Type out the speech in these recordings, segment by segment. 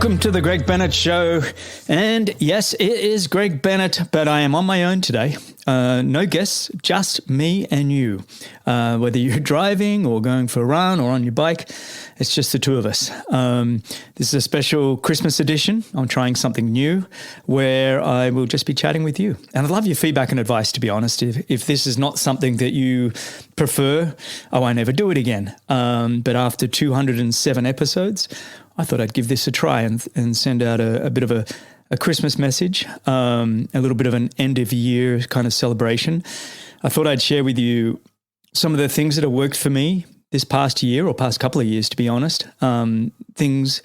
Welcome to the Greg Bennett Show. And yes, it is Greg Bennett, but I am on my own today. No guests, just me and you. Whether you're driving or going for a run or on your bike, it's just the two of us. This is a special Christmas edition. I'm trying something new where I will just be chatting with you. And I'd love your feedback and advice, to be honest. If this is not something that you prefer, I won't ever do it again. But after 207 episodes, I thought I'd give this a try and send out a bit of a Christmas message, a little bit of an end of year kind of celebration. I thought I'd share with you some of the things that have worked for me this past year or past couple of years, to be honest. Things,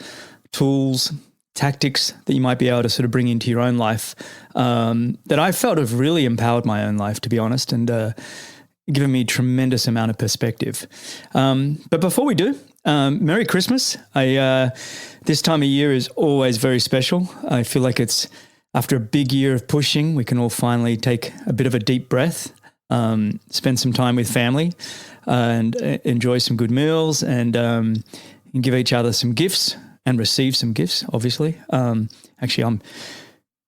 tools, tactics that you might be able to sort of bring into your own life that I felt have really empowered my own life, to be honest, and given me a tremendous amount of perspective. But before we do, Merry Christmas. This time of year is always very special. I feel like it's after a big year of pushing, we can all finally take a bit of a deep breath, spend some time with family and enjoy some good meals and give each other some gifts and receive some gifts, obviously. Actually,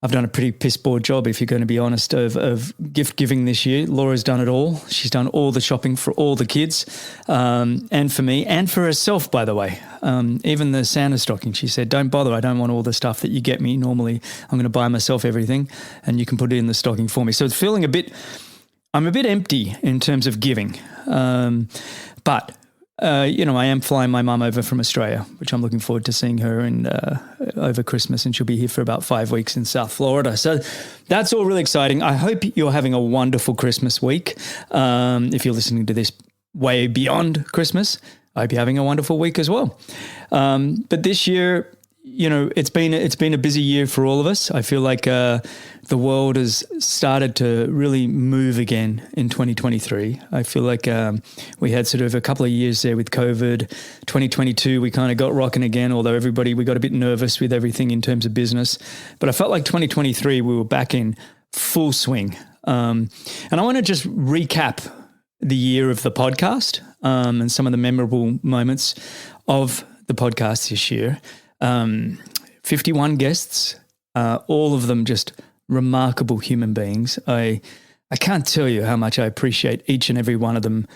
I've done a pretty piss poor job, if you're going to be honest, of gift giving this year. Laura's done it all. She's done all the shopping for all the kids and for me and for herself, by the way. Even the Santa stocking, she said, don't bother. I don't want all the stuff that you get me. Normally, I'm going to buy myself everything and you can put it in the stocking for me. So it's feeling I'm a bit empty in terms of giving. But I am flying my mum over from Australia, which I'm looking forward to seeing her over Christmas, and she'll be here for about 5 weeks in South Florida. So that's all really exciting. I hope you're having a wonderful Christmas week. If you're listening to this way beyond Christmas, I hope you're having a wonderful week as well. But this year, it's been a busy year for all of us. I feel like the world has started to really move again in 2023. I feel like we had sort of a couple of years there with COVID. 2022, we kind of got rocking again, although we got a bit nervous with everything in terms of business. But I felt like 2023, we were back in full swing. And I want to just recap the year of the podcast and some of the memorable moments of the podcast this year. 51 guests, all of them just remarkable human beings. I can't tell you how much I appreciate each and every one of them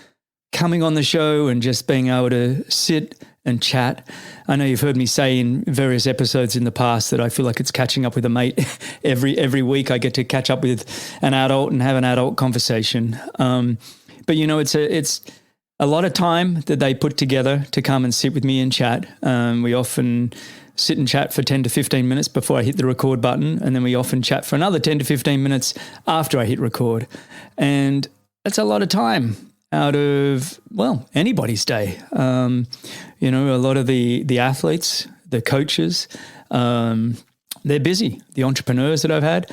coming on the show and just being able to sit and chat. I know you've heard me say in various episodes in the past that I feel like it's catching up with a mate. Every week I get to catch up with an adult and have an adult conversation. But it's a lot of time that they put together to come and sit with me and chat. We often sit and chat for 10 to 15 minutes before I hit the record button, and then we often chat for another 10 to 15 minutes after I hit record. And that's a lot of time out of, anybody's day. A lot of the athletes, the coaches, they're busy, the entrepreneurs that I've had,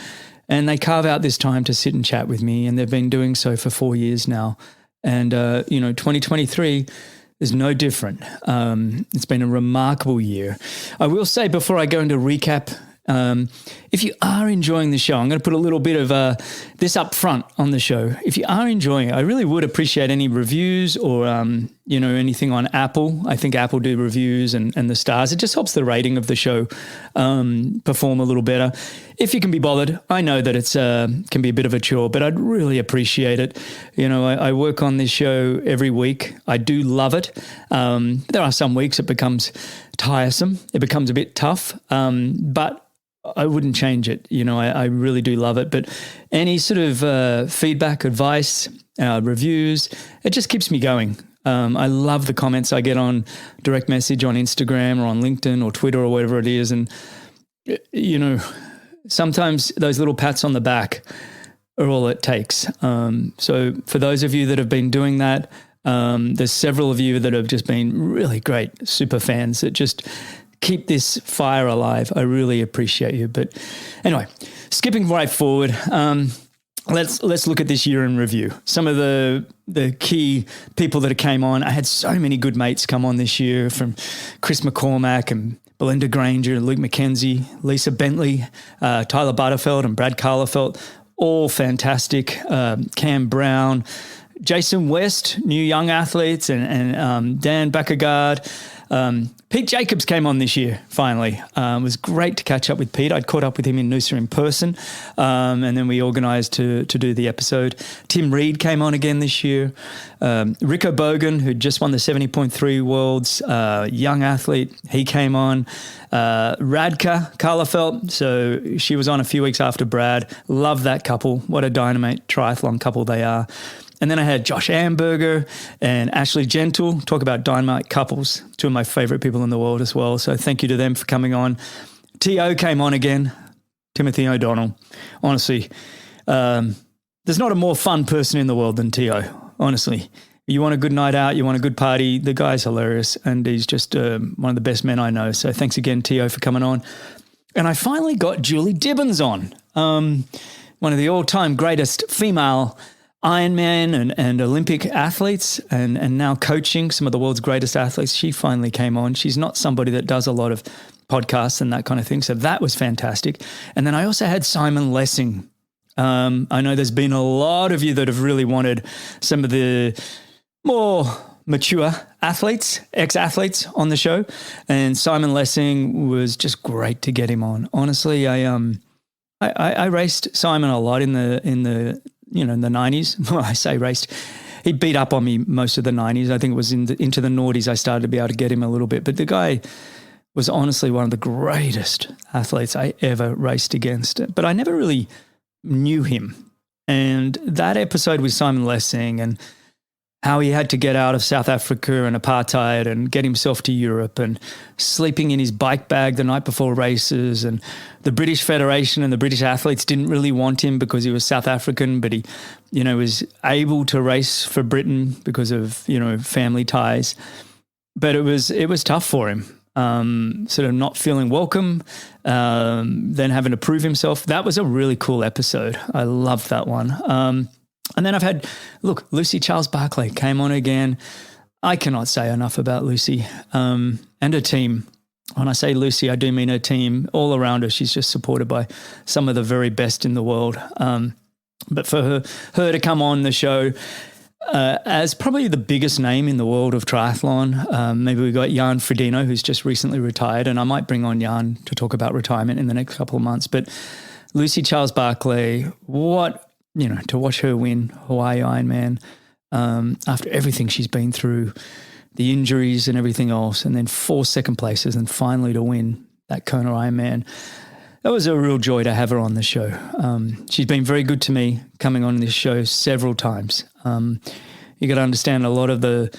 and they carve out this time to sit and chat with me, and they've been doing so for 4 years now. And, 2023 is no different. It's been a remarkable year. I will say before I go into recap, if you are enjoying the show, I'm going to put a little bit of this up front on the show. If you are enjoying it, I really would appreciate any reviews or, anything on Apple. I think Apple do reviews and the stars. It just helps the rating of the show perform a little better. If you can be bothered, I know that it's can be a bit of a chore, but I'd really appreciate it. I work on this show every week. I do love it. There are some weeks it becomes tiresome. It becomes a bit tough, but I wouldn't change it. I really do love it. But any sort of feedback, advice, reviews, it just keeps me going. I love the comments I get on direct message on Instagram or on LinkedIn or Twitter or whatever it is. And, sometimes those little pats on the back are all it takes. So for those of you that have been doing that, there's several of you that have just been really great super fans that just keep this fire alive. I really appreciate you. But anyway, skipping right forward, let's look at this year in review. Some of the key people that came on. I had so many good mates come on this year, from Chris McCormack and Belinda Granger, Luke McKenzie, Lisa Bentley, Tyler Butterfeld and Brad Carlefelt, all fantastic. Cam Brown, Jason West, new young athletes, and Dan Backergaard. Pete Jacobs came on this year, finally. It was great to catch up with Pete. I'd caught up with him in Noosa in person, and then we organised to do the episode. Tim Reed came on again this year. Rico Bogan, who just won the 70.3 Worlds, young athlete, he came on. Radka Karlafelt, so she was on a few weeks after Brad. Love that couple. What a dynamite triathlon couple they are. And then I had Josh Amberger and Ashley Gentle, talk about dynamite couples, two of my favourite people in the world as well. So thank you to them for coming on. T.O. came on again, Timothy O'Donnell. Honestly, there's not a more fun person in the world than T.O., honestly. You want a good night out, you want a good party, the guy's hilarious, and he's just one of the best men I know. So thanks again, T.O., for coming on. And I finally got Julie Dibbins on, one of the all-time greatest female Ironman and Olympic athletes, and now coaching some of the world's greatest athletes. She finally came on. She's not somebody that does a lot of podcasts and that kind of thing, so that was fantastic. And then I also had Simon Lessing. I know there's been a lot of you that have really wanted some of the more mature athletes, ex-athletes on the show, and Simon Lessing was just great to get him on. Honestly, I raced Simon a lot in the 90s. Well, I say raced. He beat up on me most of the 90s. I think it was into the noughties I started to be able to get him a little bit. But the guy was honestly one of the greatest athletes I ever raced against. But I never really knew him. And that episode with Simon Lessing and how he had to get out of South Africa and apartheid and get himself to Europe and sleeping in his bike bag the night before races, and the British Federation and the British athletes didn't really want him because he was South African, but he, was able to race for Britain because of, family ties. But it was tough for him, sort of not feeling welcome, then having to prove himself. That was a really cool episode. I loved that one. And then I've had, Lucy Charles Barclay came on again. I cannot say enough about Lucy and her team. When I say Lucy, I do mean her team. All around her, she's just supported by some of the very best in the world. But for her to come on the show as probably the biggest name in the world of triathlon, maybe we got Jan Frodeno, who's just recently retired, and I might bring on Jan to talk about retirement in the next couple of months. But Lucy Charles Barclay, to watch her win Hawaii Ironman after everything she's been through, the injuries and everything else, and then 4 second places and finally to win that Kona Ironman. That was a real joy to have her on the show. She's been very good to me coming on this show several times. You got to understand a lot of the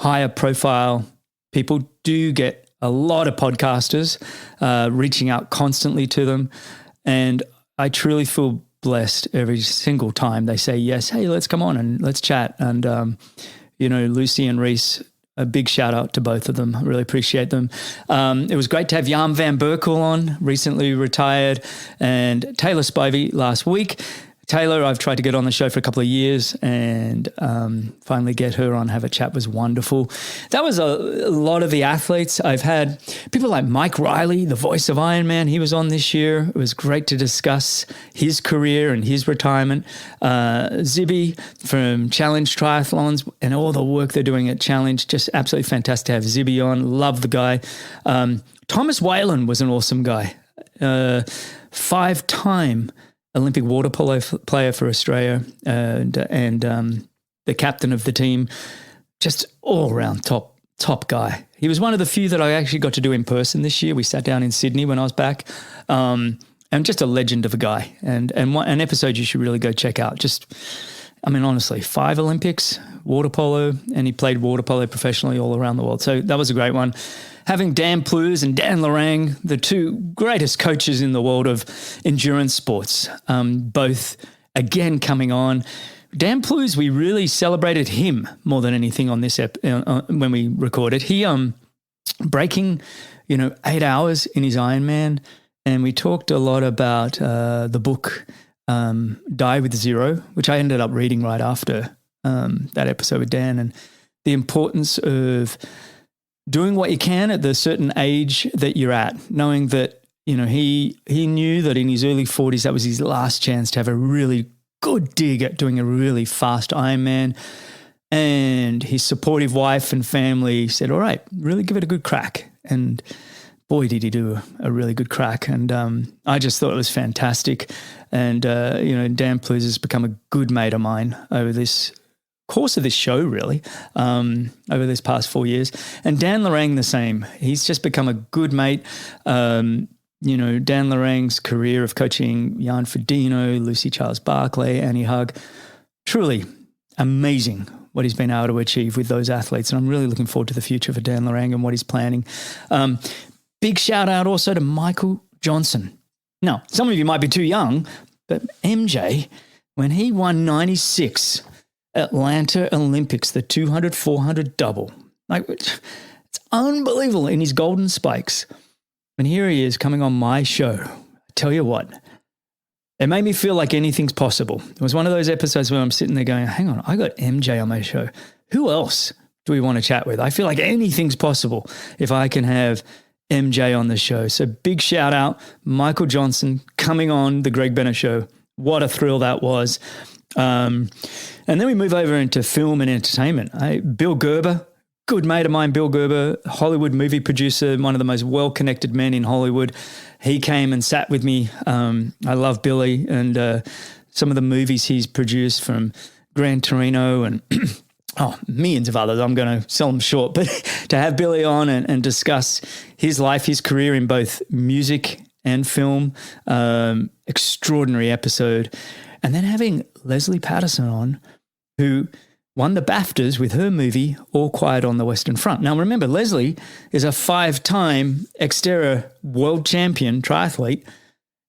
higher profile people do get a lot of podcasters reaching out constantly to them. And I truly feel blessed every single time they say yes. Hey, let's come on and let's chat. And Lucy and Reese, a big shout out to both of them. I really appreciate them. It was great to have Jan van Berkel on, recently retired, and Taylor Spivey last week. Taylor, I've tried to get on the show for a couple of years, and finally get her on, have a chat was wonderful. That was a lot of the athletes. I've had people like Mike Riley, the voice of Ironman. He was on this year. It was great to discuss his career and his retirement. Zibby from Challenge Triathlons and all the work they're doing at Challenge. Just absolutely fantastic to have Zibby on. Love the guy. Thomas Whalen was an awesome guy. 5-time Olympic water polo player for Australia and the captain of the team, just all around top guy. He was one of the few that I actually got to do in person this year. We sat down in Sydney when I was back, and just a legend of a guy, and an episode you should really go check out. Honestly, 5 Olympics, water polo, and he played water polo professionally all around the world. So that was a great one. Having Dan Plews and Dan Lorang, the two greatest coaches in the world of endurance sports, both again coming on. Dan Plews, we really celebrated him more than anything on this when we recorded. He breaking, 8 hours in his Ironman, and we talked a lot about the book Die with Zero, which I ended up reading right after that episode with Dan, and the importance of doing what you can at the certain age that you're at, knowing that, he knew that in his early 40s, that was his last chance to have a really good dig at doing a really fast Ironman. And his supportive wife and family said, all right, really give it a good crack. And boy, did he do a really good crack. And I just thought it was fantastic. And, Dan Plews has become a good mate of mine over this course of this show, really, over this past 4 years. And Dan Lorang the same. He's just become a good mate. Dan Lorang's career of coaching Jan Frodeno, Lucy Charles Barclay, Annie Hug, truly amazing what he's been able to achieve with those athletes. And I'm really looking forward to the future for Dan Lorang and what he's planning. Big shout out also to Michael Johnson. Now, some of you might be too young, but MJ, when he won 96 Atlanta Olympics, the 200, 400 double, it's unbelievable in his golden spikes. And here he is coming on my show. I tell you what, it made me feel like anything's possible. It was one of those episodes where I'm sitting there going, hang on, I got MJ on my show. Who else do we want to chat with? I feel like anything's possible if I can have MJ on the show. So big shout out, Michael Johnson coming on the Greg Bennett Show. What a thrill that was. And then we move over into film and entertainment. Bill Gerber, good mate of mine, Bill Gerber, Hollywood movie producer, one of the most well-connected men in Hollywood. He came and sat with me. I love Billy and some of the movies he's produced, from Gran Torino and millions of others. I'm going to sell them short. But to have Billy on and discuss his life, his career in both music and film, extraordinary episode. And then having Leslie Patterson on, who won the BAFTAs with her movie, All Quiet on the Western Front. Now, remember, Leslie is a 5-time Xterra world champion triathlete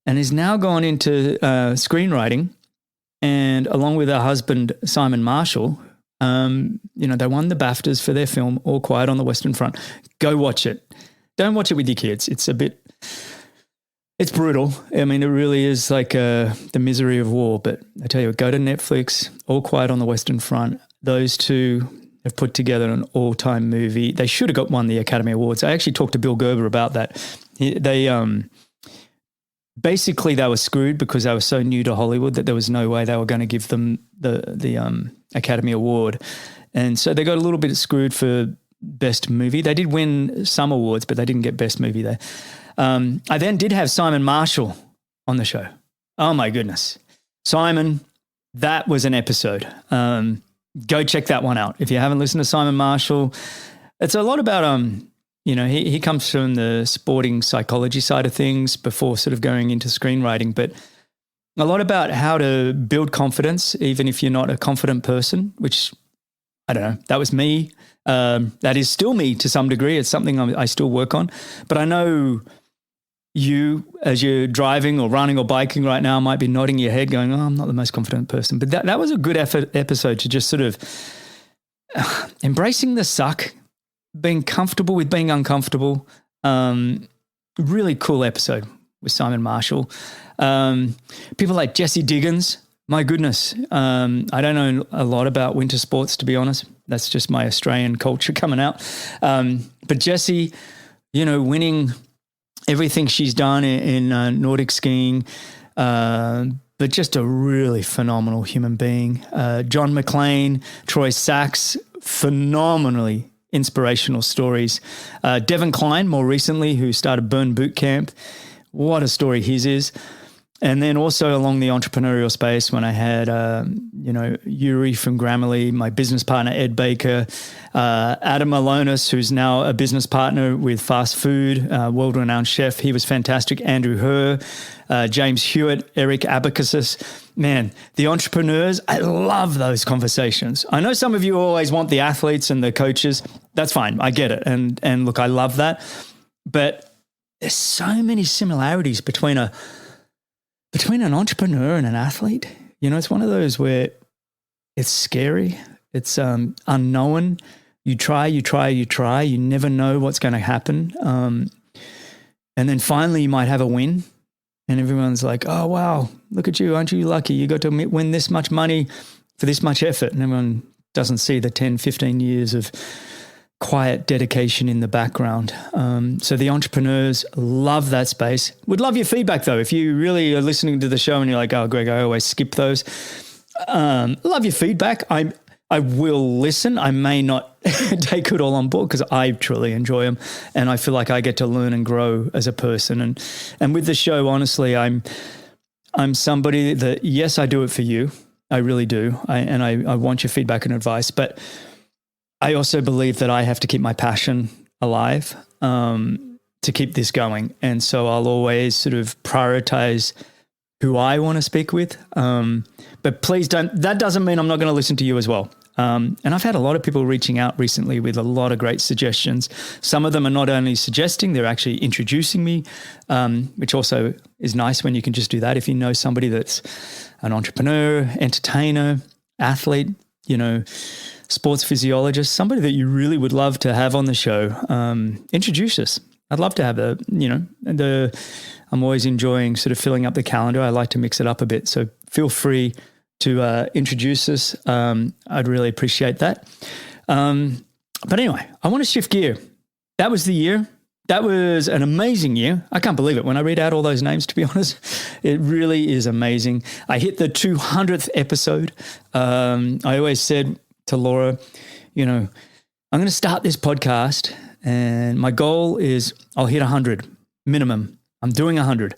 and is now gone into screenwriting. And along with her husband, Simon Marshall, they won the BAFTAs for their film, All Quiet on the Western Front. Go watch it. Don't watch it with your kids. It's brutal. I mean, it really is like the misery of war. But I tell you what, go to Netflix, All Quiet on the Western Front. Those two have put together an all-time movie. They should have won the Academy Awards. I actually talked to Bill Gerber about that. They basically were screwed because they were so new to Hollywood that there was no way they were going to give them the Academy Award. And so they got a little bit screwed for Best Movie. They did win some awards, but they didn't get Best Movie there. I then did have Simon Marshall on the show. Oh, my goodness. Simon, that was an episode. Go check that one out. If you haven't listened to Simon Marshall, it's a lot about, he comes from the sporting psychology side of things before sort of going into screenwriting, but a lot about how to build confidence, even if you're not a confident person, which, I don't know, that was me. That is still me to some degree. It's something I still work on. But I know you, as you're driving or running or biking right now, might be nodding your head going, I'm not the most confident person. But that was a good episode to just sort of embracing the suck, being comfortable with being uncomfortable. Really cool episode with Simon Marshall. People like Jesse Diggins. My goodness. I don't know a lot about winter sports, to be honest. That's just my Australian culture coming out. But Jessie, winning everything she's done in Nordic skiing, but just a really phenomenal human being. John McClane, Troy Sachs, phenomenally inspirational stories. Devan Kline, more recently, who started Burn Boot Camp. What a story his is. And then also along the entrepreneurial space, when I had, Yuri from Grammarly, my business partner, Ed Baker, Adam Alonis, who's now a business partner with fast food, world-renowned chef. He was fantastic. Andrew Herr, James Hewitt, Eric Abacasis. Man, the entrepreneurs, I love those conversations. I know some of you always want the athletes and the coaches. That's fine. I get it. And look, I love that. But there's so many similarities between an entrepreneur and an athlete. It's one of those where it's scary. It's unknown. You try. You never know what's going to happen. And then finally you might have a win and everyone's like, oh, wow, look at you. Aren't you lucky? You got to win this much money for this much effort. And everyone doesn't see the 10, 15 years of quiet dedication in the background. So the entrepreneurs love that space. Would love your feedback though. If you really are listening to the show and you're like, oh, Greg, I always skip those. Love your feedback. I will listen. I may not take it all on board because I truly enjoy them, and I feel like I get to learn and grow as a person. And with the show, honestly, I'm somebody that, yes, I do it for you. I really do. I want your feedback and advice, but I also believe that I have to keep my passion alive to keep this going. And so I'll always sort of prioritize who I want to speak with. But please that doesn't mean I'm not going to listen to you as well. And I've had a lot of people reaching out recently with a lot of great suggestions. Some of them are not only suggesting, they're actually introducing me, which also is nice when you can just do that. If you know somebody that's an entrepreneur, entertainer, athlete, sports physiologist, somebody that you really would love to have on the show, introduce us. I'd love to have I'm always enjoying sort of filling up the calendar. I like to mix it up a bit. So feel free to introduce us. I'd really appreciate that. But anyway, I want to shift gear. That was the year. That was an amazing year. I can't believe it when I read out all those names, to be honest. It really is amazing. I hit the 200th episode. I always said to Laura, I'm going to start this podcast and my goal is I'll hit 100 minimum. I'm doing 100.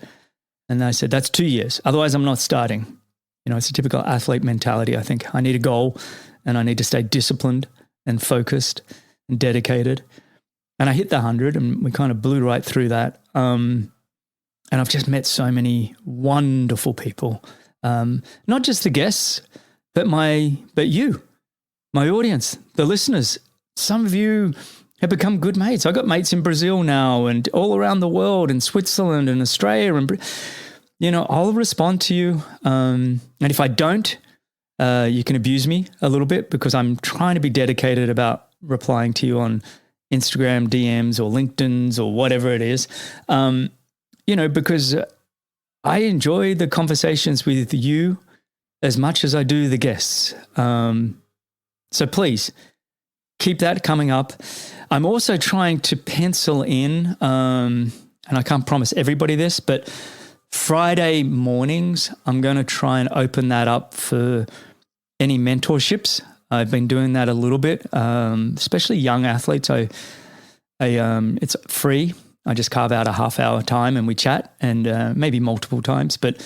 And I said, that's 2 years. Otherwise, I'm not starting. It's a typical athlete mentality. I think I need a goal and I need to stay disciplined and focused and dedicated. And I hit the 100 and we kind of blew right through that. And I've just met so many wonderful people, not just the guests, but you, my audience, the listeners. Some of you have become good mates. I've got mates in Brazil now and all around the world, in Switzerland and Australia. And, I'll respond to you. And if I don't, you can abuse me a little bit because I'm trying to be dedicated about replying to you on Instagram DMs or LinkedIn's or whatever it is, because I enjoy the conversations with you as much as I do the guests. So please keep that coming up. I'm also trying to pencil in, and I can't promise everybody this, but Friday mornings, I'm going to try and open that up for any mentorships. I've been doing that a little bit, especially young athletes. It's free. I just carve out a half-hour time and we chat, and maybe multiple times. But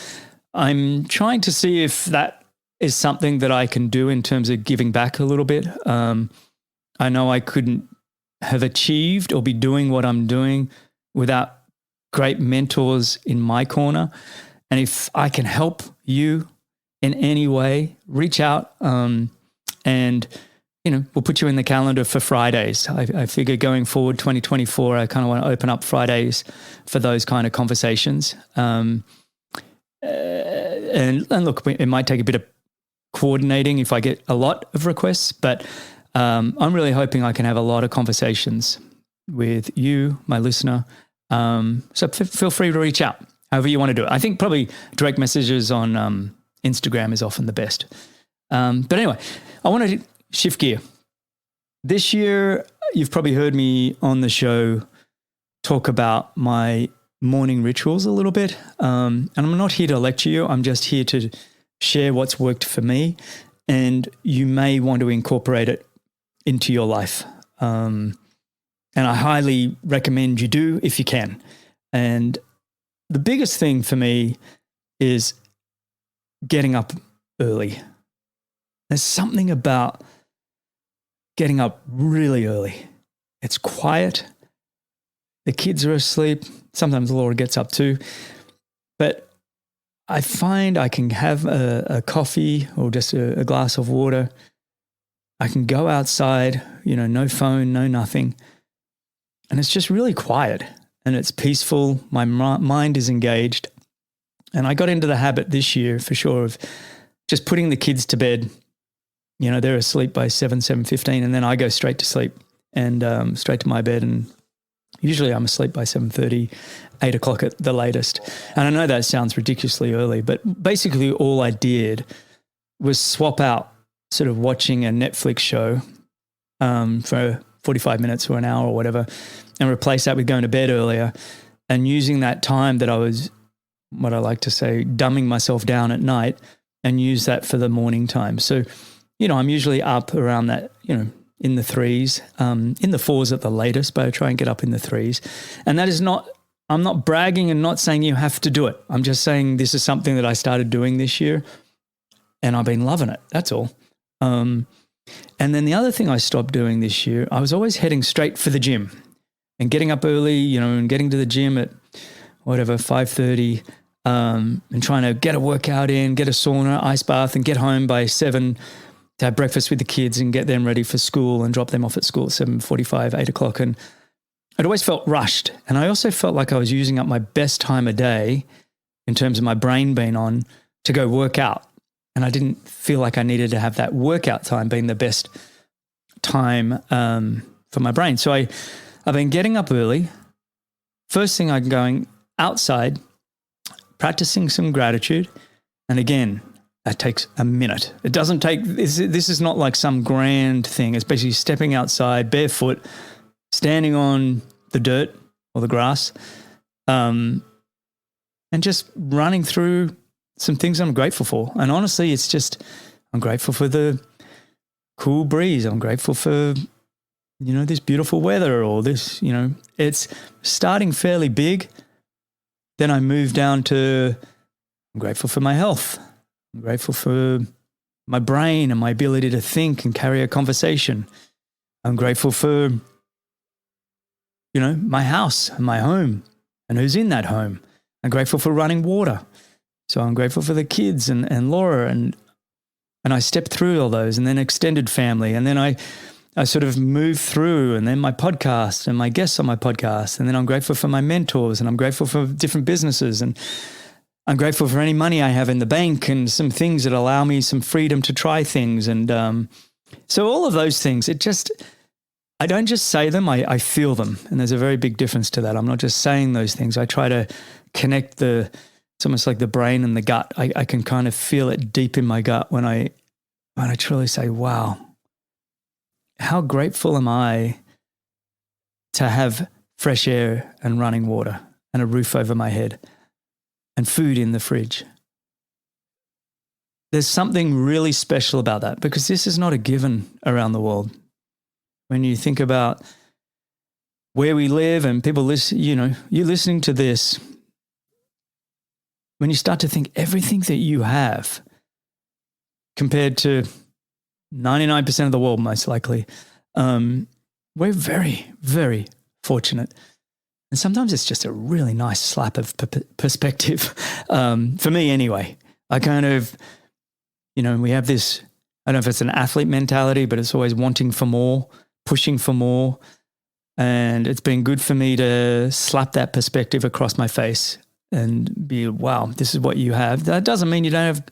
I'm trying to see if that is something that I can do in terms of giving back a little bit. I know I couldn't have achieved or be doing what I'm doing without great mentors in my corner. And if I can help you in any way, reach out. And, we'll put you in the calendar for Fridays. I figure going forward 2024, I kind of want to open up Fridays for those kind of conversations. And look, it might take a bit of coordinating if I get a lot of requests, but I'm really hoping I can have a lot of conversations with you, my listener. So feel free to reach out however you want to do it. I think probably direct messages on Instagram is often the best. But anyway, I want to shift gear. This year, you've probably heard me on the show talk about my morning rituals a little bit. And I'm not here to lecture you. I'm just here to share what's worked for me. And you may want to incorporate it into your life. And I highly recommend you do if you can. And the biggest thing for me is getting up early. There's something about getting up really early. It's quiet. The kids are asleep. Sometimes Laura gets up too. But I find I can have a coffee or just a glass of water. I can go outside, no phone, no nothing. And it's just really quiet and it's peaceful. My mind is engaged. And I got into the habit this year for sure of just putting the kids to bed. They're asleep by 7:15, and then I go straight to sleep and straight to my bed. And usually I'm asleep by 7:30, 8 o'clock at the latest. And I know that sounds ridiculously early, but basically all I did was swap out sort of watching a Netflix show for 45 minutes or an hour or whatever, and replace that with going to bed earlier and using that time that I was, what I like to say, dumbing myself down at night, and use that for the morning time. So, I'm usually up around that, in the threes, in the fours at the latest, but I try and get up in the threes. And that is not, I'm not bragging and not saying you have to do it. I'm just saying this is something that I started doing this year and I've been loving it. That's all. And then the other thing I stopped doing this year, I was always heading straight for the gym and getting up early, and getting to the gym at 5:30, and trying to get a workout in, get a sauna, ice bath, and get home by 7 to have breakfast with the kids and get them ready for school and drop them off at school at 7:45, 8 o'clock. And I'd always felt rushed. And I also felt like I was using up my best time of day in terms of my brain being on to go work out. And I didn't feel like I needed to have that workout time being the best time for my brain. So I've been getting up early. First thing, I'm going outside, practicing some gratitude. And again, that takes a minute. It doesn't take, this is not like some grand thing. It's basically stepping outside barefoot, standing on the dirt or the grass, and just running through some things I'm grateful for. And honestly, it's just, I'm grateful for the cool breeze. I'm grateful for, this beautiful weather, or this, it's starting fairly big. Then I move down to, I'm grateful for my health. I'm grateful for my brain and my ability to think and carry a conversation. I'm grateful for, my house and my home and who's in that home. I'm grateful for running water. So I'm grateful for the kids and Laura, and I step through all those, and then extended family. And then I sort of move through, and then my podcast and my guests on my podcast. And then I'm grateful for my mentors, and I'm grateful for different businesses, and I'm grateful for any money I have in the bank and some things that allow me some freedom to try things. And so all of those things, I don't just say them, I feel them. And there's a very big difference to that. I'm not just saying those things. I try to connect it's almost like the brain and the gut. I can kind of feel it deep in my gut when I truly say, wow, how grateful am I to have fresh air and running water and a roof over my head and food in the fridge. There's something really special about that, because this is not a given around the world. When you think about where we live and people listen, you're listening to this, when you start to think everything that you have compared to 99% of the world, most likely, we're very, very fortunate. And sometimes it's just a really nice slap of perspective. For me anyway, I kind of, we have this, I don't know if it's an athlete mentality, but it's always wanting for more, pushing for more. And it's been good for me to slap that perspective across my face and be, wow, this is what you have. That doesn't mean you can't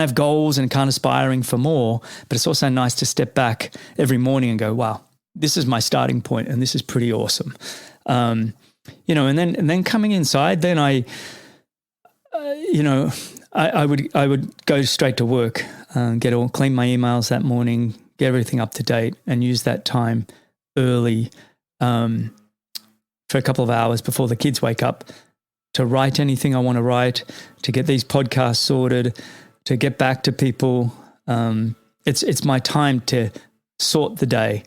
have goals and can't aspiring for more, but it's also nice to step back every morning and go, wow, this is my starting point and this is pretty awesome. And then coming inside, then I would go straight to work, clean my emails that morning, get everything up to date, and use that time early for a couple of hours before the kids wake up to write anything I want to write, to get these podcasts sorted, to get back to people. It's my time to sort the day.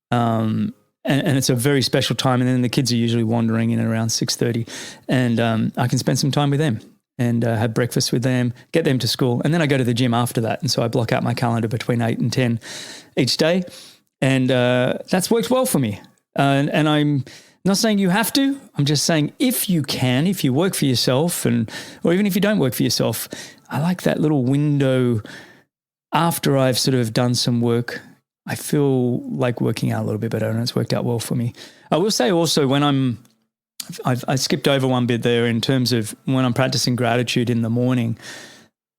And it's a very special time. And then the kids are usually wandering in at around 6:30, and I can spend some time with them and have breakfast with them, get them to school. And then I go to the gym after that. And so I block out my calendar between 8 and 10 each day. And that's worked well for me. And I'm not saying you have to. I'm just saying if you can, if you work for yourself, or even if you don't work for yourself, I like that little window after I've sort of done some work. I feel like working out a little bit better, and it's worked out well for me. I will say also I skipped over one bit there in terms of when I'm practicing gratitude in the morning,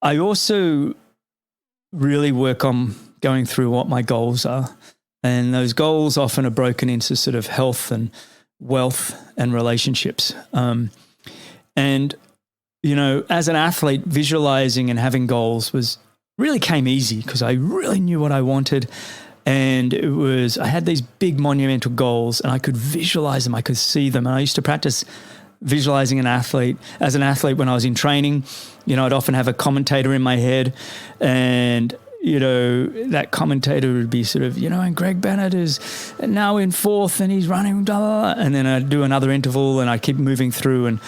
I also really work on going through what my goals are. And those goals often are broken into sort of health and wealth and relationships. As an athlete, visualizing and having goals really came easy because I really knew what I wanted. And I had these big monumental goals and I could visualize them, I could see them. And I used to practice visualizing as an athlete when I was in training. I'd often have a commentator in my head and, that commentator would be sort of, and Greg Bennett is now in fourth and he's running, blah, blah, blah. And then I'd do another interval and I keep moving through and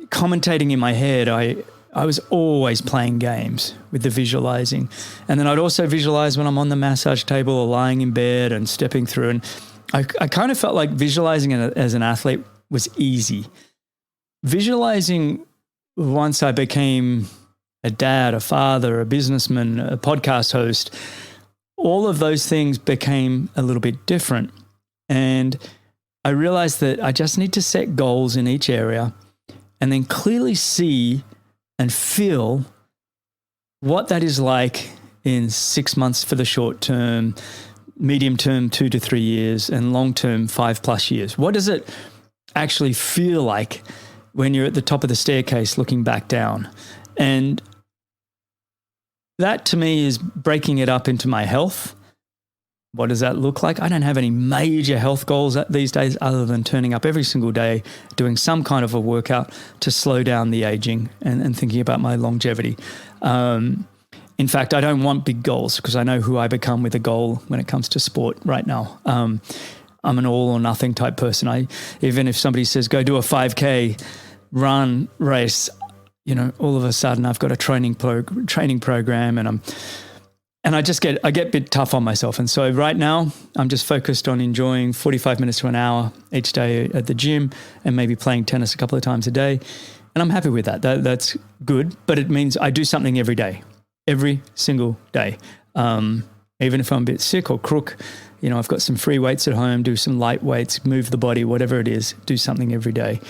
commentating in my head. I was always playing games with the visualizing. And then I'd also visualize when I'm on the massage table or lying in bed and stepping through. And I kind of felt like visualizing as an athlete was easy. Visualizing, once I became a dad, a father, a businessman, a podcast host, all of those things became a little bit different. And I realized that I just need to set goals in each area and then clearly see and feel what that is like in 6 months for the short term, medium term 2 to 3 years, and long term 5+ years. What does it actually feel like when you're at the top of the staircase looking back down? And that to me is breaking it up into my health. What does that look like? I don't have any major health goals these days other than turning up every single day, doing some kind of a workout to slow down the aging and thinking about my longevity. In fact, I don't want big goals because I know who I become with a goal when it comes to sport right now. I'm an all or nothing type person. Even if somebody says, go do a 5K run race, all of a sudden I've got a training program and I get a bit tough on myself. And so right now I'm just focused on enjoying 45 minutes to an hour each day at the gym and maybe playing tennis a couple of times a day. And I'm happy with that. That's good. But it means I do something every day, every single day. Even if I'm a bit sick or crook, I've got some free weights at home, do some light weights, move the body, whatever it is, do something every day.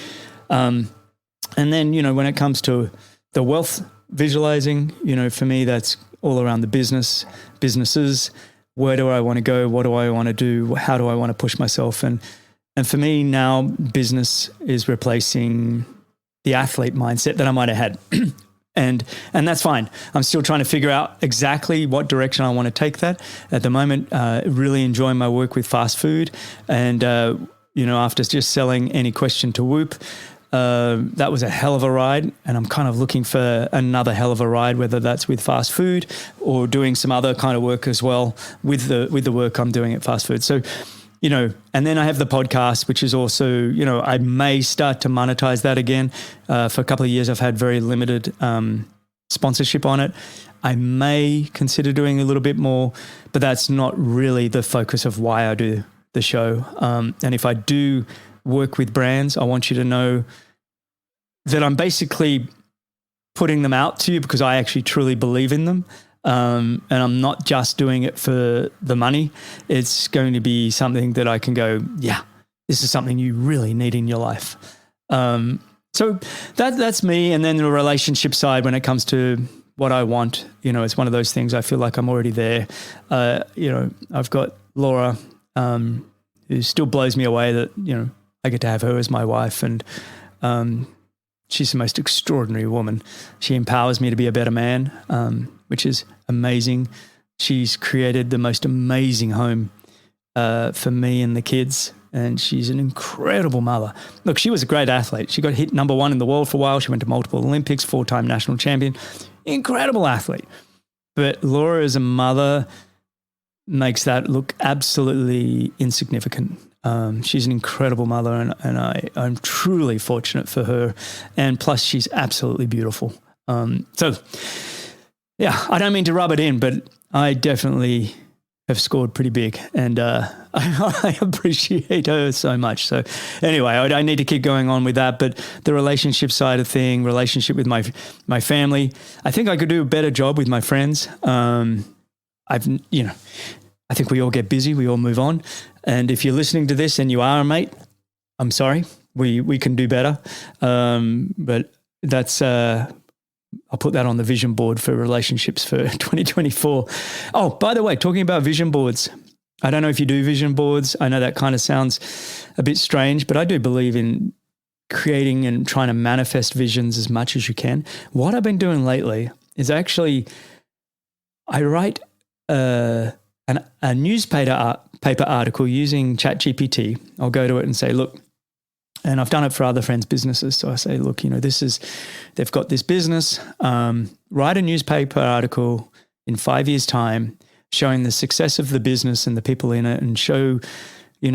And then, when it comes to the wealth visualizing, for me, that's all around the businesses. Where do I want to go? What do I want to do? How do I want to push myself? And for me now, business is replacing the athlete mindset that I might have had. And that's fine. I'm still trying to figure out exactly what direction I want to take that. At the moment, really enjoying my work with fast food. And, after just selling Any Question to Whoop, that was a hell of a ride, and I'm kind of looking for another hell of a ride, whether that's with fast food or doing some other kind of work as well with the work I'm doing at fast food. So, and then I have the podcast, which is also, I may start to monetize that again. For a couple of years, I've had very limited sponsorship on it. I may consider doing a little bit more, but that's not really the focus of why I do the show. And if I do work with brands, I want you to know that I'm basically putting them out to you because I actually truly believe in them. And I'm not just doing it for the money. It's going to be something that I can go, yeah, this is something you really need in your life. So that's me. And then the relationship side, when it comes to what I want, it's one of those things I feel like I'm already there. I've got Laura, who still blows me away that, I get to have her as my wife, and she's the most extraordinary woman. She empowers me to be a better man, which is amazing. She's created the most amazing home for me and the kids, and she's an incredible mother. Look, she was a great athlete. She got hit number 1 in the world for a while. She went to multiple Olympics, 4-time national champion, incredible athlete. But Laura as a mother makes that look absolutely insignificant. She's an incredible mother, and I'm truly fortunate for her. And plus, she's absolutely beautiful. So, yeah, I don't mean to rub it in, but I definitely have scored pretty big, and I appreciate her so much. So anyway, I need to keep going on with that. But the relationship side of thing, relationship with my family, I think I could do a better job with my friends. I think we all get busy, we all move on. And if you're listening to this and you are a mate, I'm sorry, we can do better. But that's, I'll put that on the vision board for relationships for 2024. Oh, by the way, talking about vision boards, I don't know if you do vision boards. I know that kind of sounds a bit strange, but I do believe in creating and trying to manifest visions as much as you can. What I've been doing lately is actually I write a newspaper article using ChatGPT. I'll go to it and say, look, and I've done it for other friends' businesses. So I say, look, they've got this business, write a newspaper article in 5 years' time, showing the success of the business and the people in it, and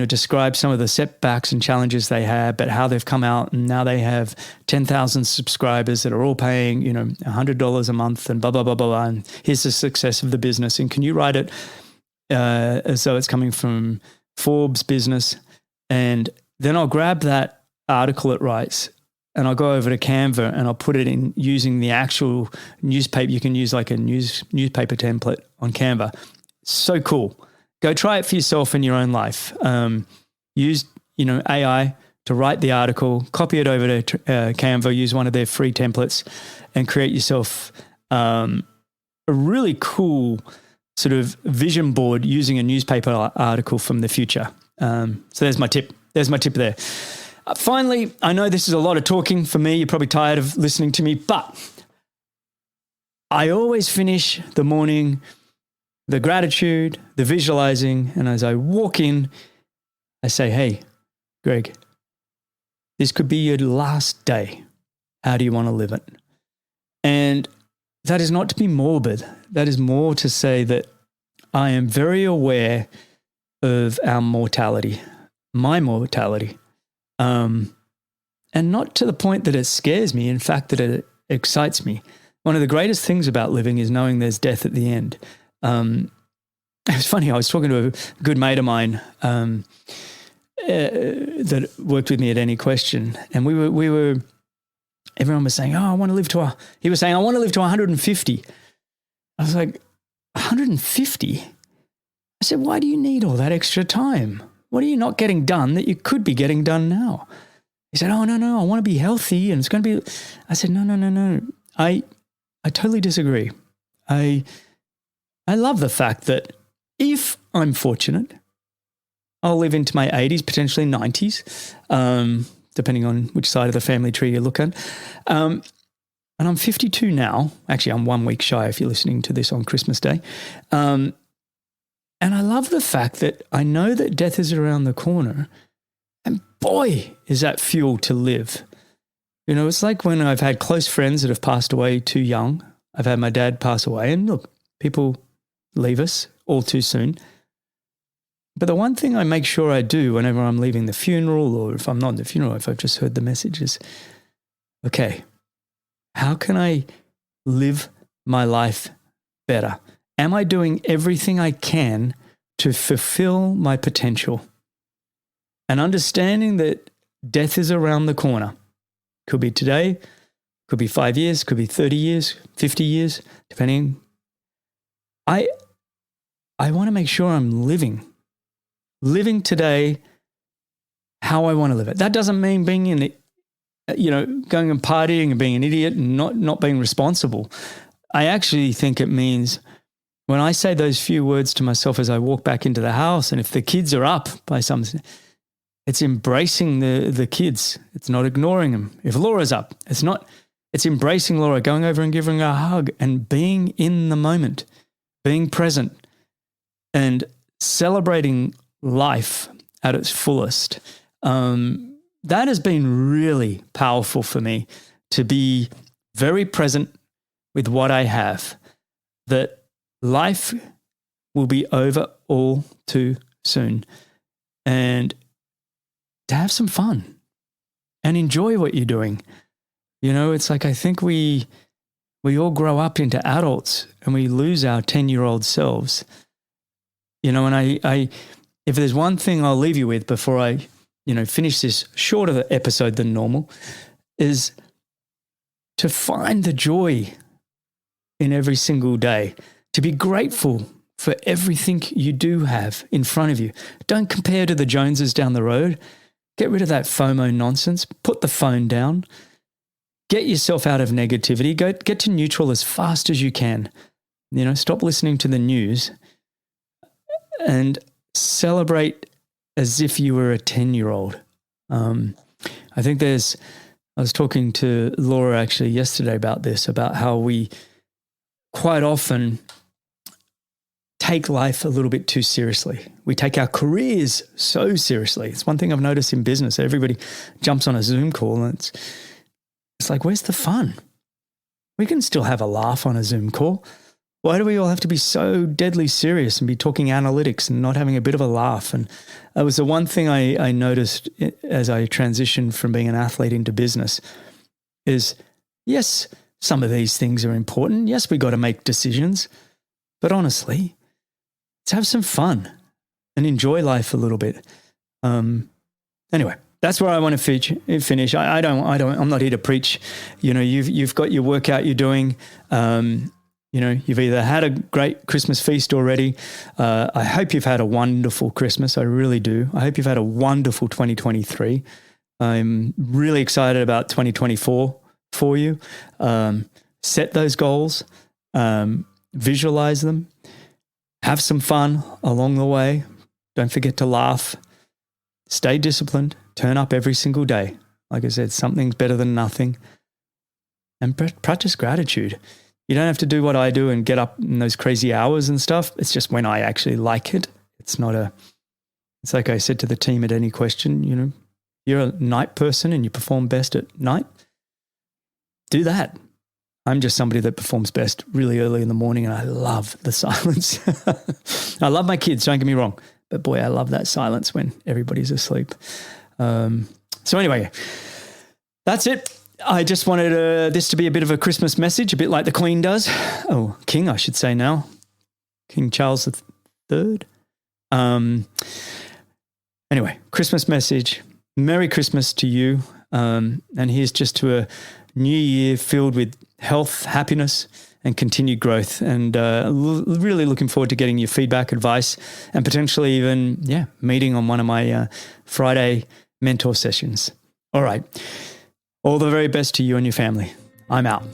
describe some of the setbacks and challenges they had, but how they've come out and now they have 10,000 subscribers that are all paying, $100 a month and blah, blah, blah, blah, blah. And here's the success of the business. And can you write it as though it's coming from Forbes business? And then I'll grab that article it writes and I'll go over to Canva and I'll put it in using the actual newspaper. You can use like a newspaper template on Canva. So cool. Go try it for yourself in your own life. Use, AI to write the article, copy it over to Canva, use one of their free templates and create yourself a really cool sort of vision board using a newspaper article from the future. So there's my tip. There's my tip there. Finally, I know this is a lot of talking for me. You're probably tired of listening to me, but I always finish the morning, the gratitude, the visualizing, and as I walk in, I say, hey, Greg, this could be your last day. How do you want to live it? And that is not to be morbid. That is more to say that I am very aware of our mortality, my mortality, and not to the point that it scares me. In fact, that it excites me. One of the greatest things about living is knowing there's death at the end. It was funny. I was talking to a good mate of mine that worked with me at Any Question, and we were. Everyone was saying, "Oh, I want to live to." He was saying, "I want to live to 150." I was like, 150? I said, "Why do you need all that extra time? What are you not getting done that you could be getting done now?" He said, "Oh, no, I want to be healthy and it's going to be." I said, "No. I totally disagree. I love the fact that if I'm fortunate, I'll live into my 80s, potentially 90s, depending on which side of the family tree you look at. And I'm 52 now. Actually, I'm 1 week shy if you're listening to this on Christmas Day. And I love the fact that I know that death is around the corner. And boy, is that fuel to live. It's like when I've had close friends that have passed away too young. I've had my dad pass away. And look, people leave us all too soon. But the one thing I make sure I do whenever I'm leaving the funeral, or if I'm not in the funeral, if I've just heard the message, is, okay, how can I live my life better? Am I doing everything I can to fulfill my potential? And understanding that death is around the corner. Could be today, could be 5 years, could be 30 years, 50 years, depending. I want to make sure I'm living today how I want to live it. That doesn't mean being in it, going and partying and being an idiot and not being responsible. I actually think it means when I say those few words to myself as I walk back into the house, and if the kids are up by something, it's embracing the kids. It's not ignoring them. If Laura's up, it's embracing Laura, going over and giving her a hug and being in the moment, being present and celebrating life at its fullest. That has been really powerful for me, to be very present with what I have, that life will be over all too soon, and to have some fun and enjoy what you're doing. It's like, I think we all grow up into adults and we lose our 10-year-old selves. And I if there's one thing I'll leave you with before I, finish this shorter episode than normal, is to find the joy in every single day, to be grateful for everything you do have in front of you. Don't compare to the Joneses down the road. Get rid of that FOMO nonsense. Put the phone down. Get yourself out of negativity. Get to neutral as fast as you can. Stop listening to the news and celebrate as if you were a 10-year-old. I think I was talking to Laura actually yesterday about this, about how we quite often take life a little bit too seriously. We take our careers so seriously. It's one thing I've noticed in business. Everybody jumps on a Zoom call and it's like, where's the fun? We can still have a laugh on a Zoom call. Why do we all have to be so deadly serious and be talking analytics and not having a bit of a laugh? And that was the one thing I noticed as I transitioned from being an athlete into business is, yes, some of these things are important. Yes, we got to make decisions. But honestly, let's have some fun and enjoy life a little bit. Anyway, that's where I want to finish. I'm not here to preach. You've got your workout you're doing. You've either had a great Christmas feast already. I hope you've had a wonderful Christmas. I really do. I hope you've had a wonderful 2023. I'm really excited about 2024 for you. Set those goals, visualize them, have some fun along the way. Don't forget to laugh. Stay disciplined. Turn up every single day. Like I said, something's better than nothing. And practice gratitude. You don't have to do what I do and get up in those crazy hours and stuff. It's just when I actually like it. It's like I said to the team at Any Question, you're a night person and you perform best at night. Do that. I'm just somebody that performs best really early in the morning, and I love the silence. I love my kids, don't get me wrong, but boy, I love that silence when everybody's asleep. So anyway, that's it. I just wanted this to be a bit of a Christmas message, a bit like the Queen does. Oh, King, I should say now. King Charles III. Anyway, Christmas message. Merry Christmas to you. And here's just to a new year filled with health, happiness, and continued growth. And really looking forward to getting your feedback, advice, and potentially even, meeting on one of my Friday mentor sessions. All right. All the very best to you and your family. I'm out.